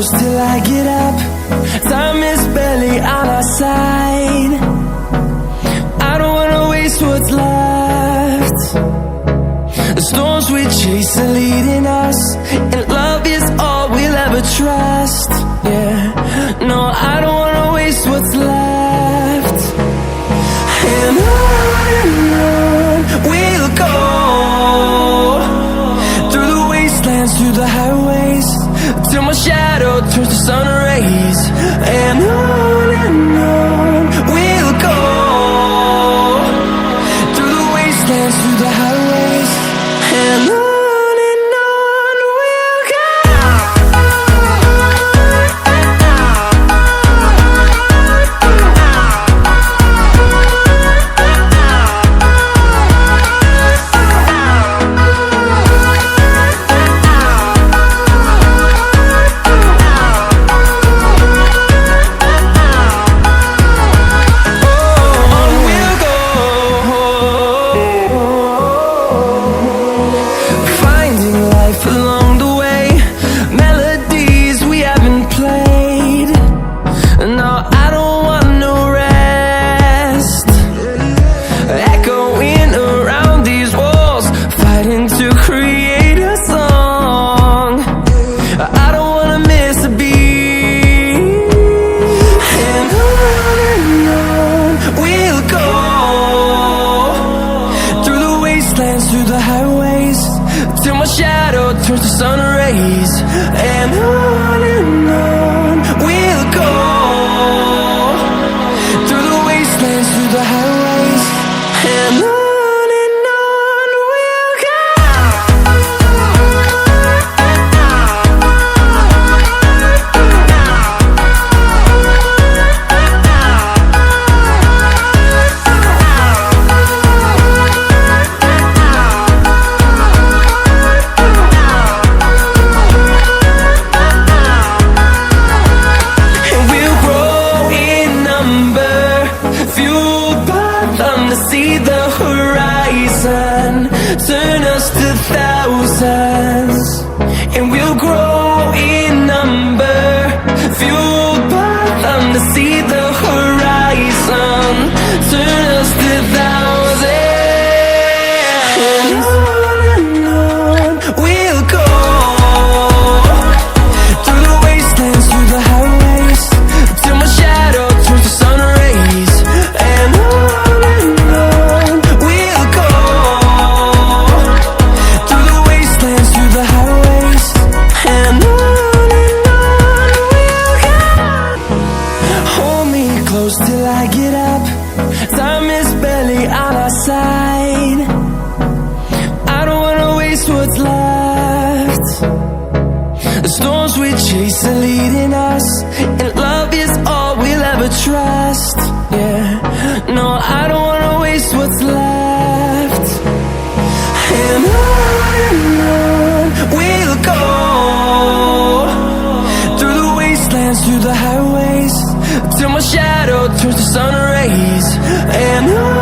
close till I get up. Time is barely on our side. I don't wanna waste what's left. The storms we chase are leading us, and love is all we'll ever trust. Yeah, no, I don't wanna waste what's left. And on we'll go, through the wastelands, through the highways, till my shadow turns to sun rays. And on we'll go, through the wastelands, through the highways, and on we'll go. Along the way, melodies we haven't played. No, I don't want no rest. Echoing around these walls, fighting to create a song. I don't wanna miss a beat. And on we'll go, through the wastelands, through the highways, till my shadow turns to sun rays. And on we'll go, through the wastelands, through the highways, and on we'll go. See the horizon, turn us to thousands, and we'll grow in number, fueled by them to see the horizon, turn us to thousands. And on we'll go, through the wastelands, through the highways, till my shadow turns to sun rays. And close till I get up. Time is barely on our side. I don't wanna waste what's left. The storms we chase are leading us, and love is all we'll ever trust. Yeah, no, I don't wanna waste what's left. And on we'll go, through the wastelands, through the highways, till my shadow turns to sun rays. And on